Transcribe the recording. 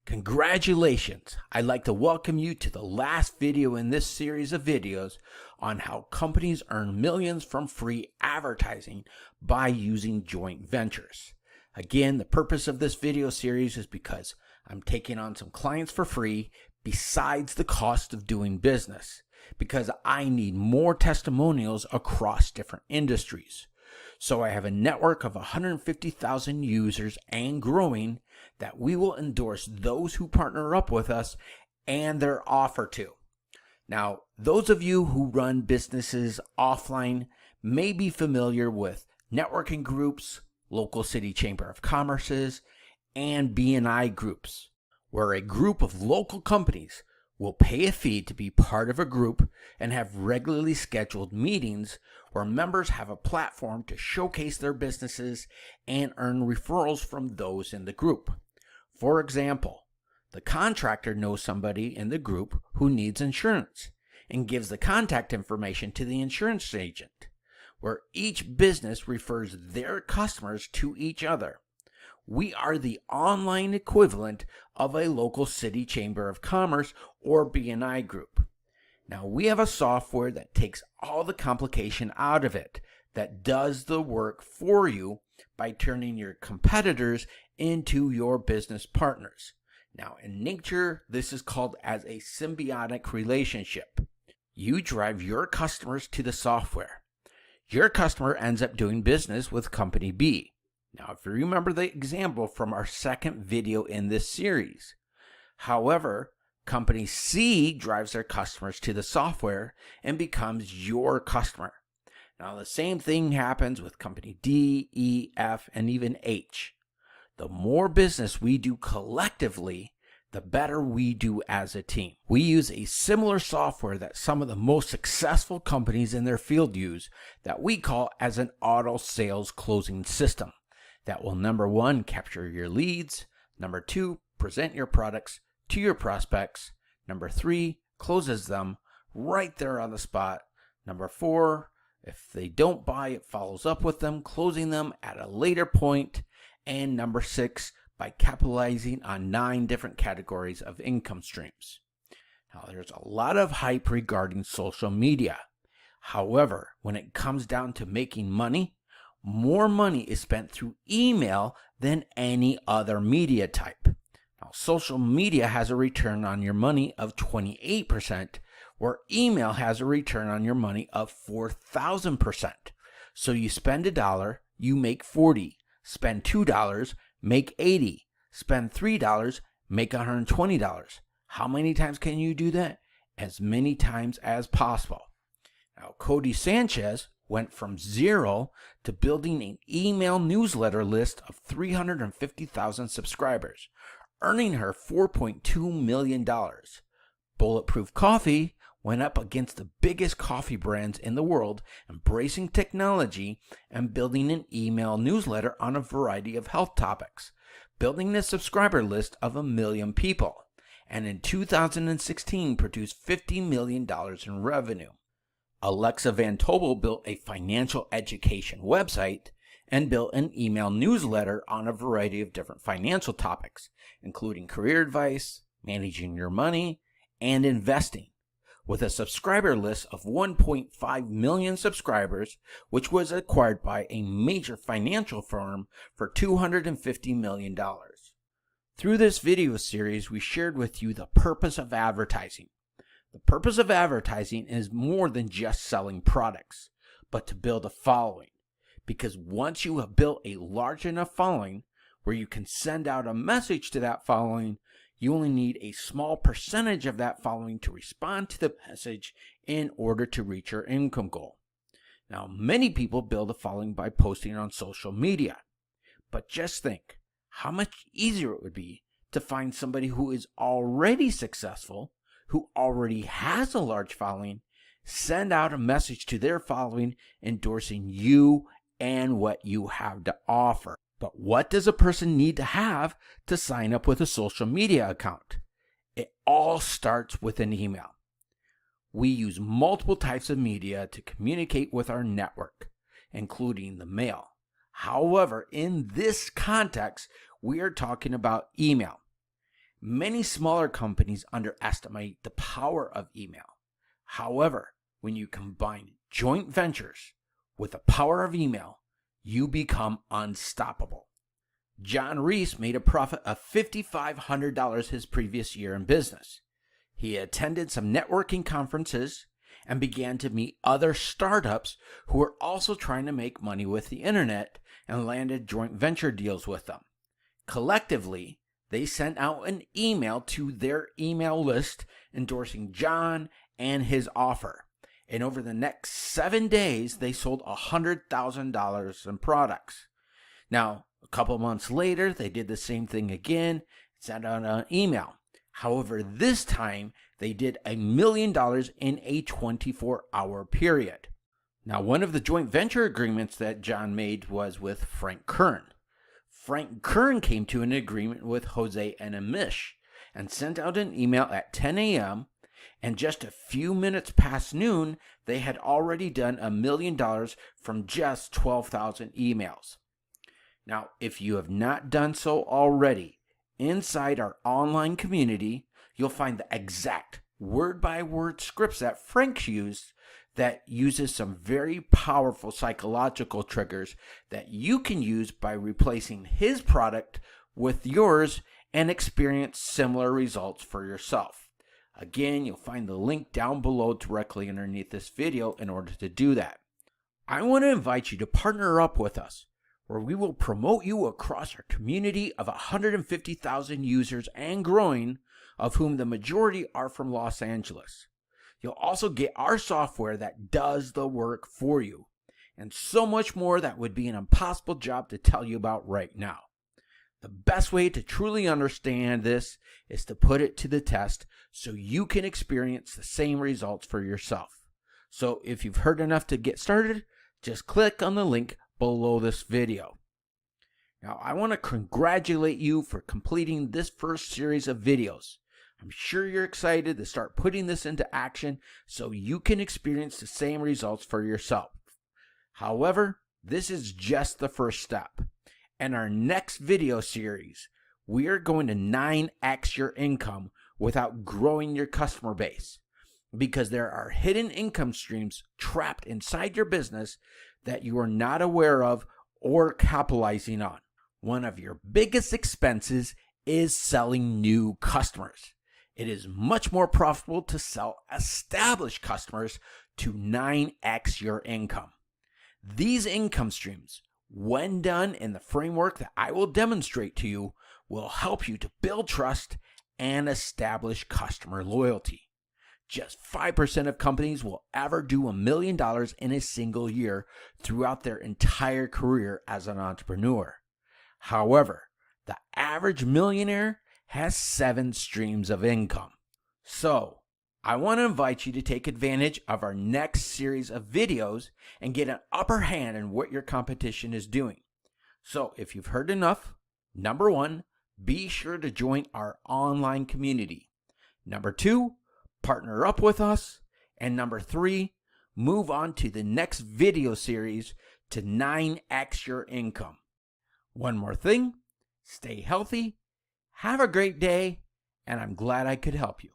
Congratulations! I'd like to welcome you to the last video in this series of videos on how companies earn millions from free advertising by using joint ventures. Again, the purpose of this video series is because I'm taking on some clients for free besides the cost of doing business, because I need more testimonials across different industries. So I have a network of 150,000 users and growing that we will endorse those who partner up with us and their offer to. Now, those of you who run businesses offline may be familiar with networking groups, local city chamber of commerces, and BNI groups, where a group of local companies will pay a fee to be part of a group and have regularly scheduled meetings where members have a platform to showcase their businesses and earn referrals from those in the group. For example, the contractor knows somebody in the group who needs insurance and gives the contact information to the insurance agent, where each business refers their customers to each other. We are the online equivalent of a local city chamber of commerce or BNI group. Now, we have a software that takes all the complication out of it, that does the work for you by turning your competitors into your business partners. Now, in nature, this is called as a symbiotic relationship. You drive your customers to the software. Your customer ends up doing business with company B. Now, if you remember the example from our second video in this series. However, company C drives their customers to the software and becomes your customer. Now, the same thing happens with company D, E, F, and even H. The more business we do collectively, the better we do as a team. We use a similar software that some of the most successful companies in their field use that we call as an auto sales closing system. That will, number one, capture your leads. Number two, present your products to your prospects. Number three, closes them right there on the spot. Number four, if they don't buy, it follows up with them, closing them at a later point. And number six, by capitalizing on 9 different categories of income streams. Now, there's a lot of hype regarding social media. However, when it comes down to making money, more money is spent through email than any other media type. Now, social media has a return on your money of 28%, where email has a return on your money of 4,000%. So you spend $1, you make 40. Spend $2, make 80. Spend $3, make $120. How many times can you do that? As many times as possible. Now, Cody Sanchez went from 0 to building an email newsletter list of 350,000 subscribers, earning her $4.2 million. Bulletproof Coffee went up against the biggest coffee brands in the world, embracing technology and building an email newsletter on a variety of health topics, building a subscriber list of 1 million people, and in 2016 produced $50 million in revenue. Alexa Van Tobel built a financial education website and built an email newsletter on a variety of different financial topics, including career advice, managing your money, and investing, with a subscriber list of 1.5 million subscribers, which was acquired by a major financial firm for $250 million. Through this video series, we shared with you the purpose of advertising. The purpose of advertising is more than just selling products, but to build a following. Because once you have built a large enough following where you can send out a message to that following, you only need a small percentage of that following to respond to the message in order to reach your income goal. Now, many people build a following by posting on social media. But just think how much easier it would be to find somebody who is already successful, who already has a large following, send out a message to their following endorsing you and what you have to offer. But what does a person need to have to sign up with a social media account? It all starts with an email. We use multiple types of media to communicate with our network, including the mail. However, in this context, we are talking about email. Many smaller companies underestimate the power of email. However, when you combine joint ventures with the power of email, you become unstoppable. John Reese made a profit of $5,500 his previous year in business. He attended some networking conferences and began to meet other startups who were also trying to make money with the internet and landed joint venture deals with them. Collectively, they sent out an email to their email list endorsing John and his offer. And over the next 7 days, they sold $100,000 in products. Now, a couple months later, they did the same thing again, sent out an email. However, this time, they did $1 million in a 24-hour period. Now, one of the joint venture agreements that John made was with Frank Kern. Frank Kern came to an agreement with Jose and Amish and sent out an email at 10 a.m., and just a few minutes past noon, they had already done $1 million from just 12,000 emails. Now, if you have not done so already, inside our online community, you'll find the exact word-by-word scripts that Frank used that uses some very powerful psychological triggers that you can use by replacing his product with yours and experience similar results for yourself. Again, you'll find the link down below directly underneath this video in order to do that. I want to invite you to partner up with us, where we will promote you across our community of 150,000 users and growing, of whom the majority are from Los Angeles. You'll also get our software that does the work for you, and so much more that would be an impossible job to tell you about right now. The best way to truly understand this is to put it to the test so you can experience the same results for yourself. So if you've heard enough to get started, just click on the link below this video. Now, I want to congratulate you for completing this first series of videos. I'm sure you're excited to start putting this into action so you can experience the same results for yourself. However, this is just the first step. In our next video series, we are going to 9x your income without growing your customer base, because there are hidden income streams trapped inside your business that you are not aware of or capitalizing on. One of your biggest expenses is selling new customers. It is much more profitable to sell established customers to 9x your income. These income streams, when done in the framework that I will demonstrate to you, will help you to build trust and establish customer loyalty. Just 5% of companies will ever do $1 million in a single year throughout their entire career as an entrepreneur. However, the average millionaire has 7 streams of income. So, I want to invite you to take advantage of our next series of videos and get an upper hand in what your competition is doing. So, if you've heard enough, number 1, be sure to join our online community. Number 2, partner up with us. And number 3, move on to the next video series to 9x your income. One more thing, stay healthy, have a great day, and I'm glad I could help you.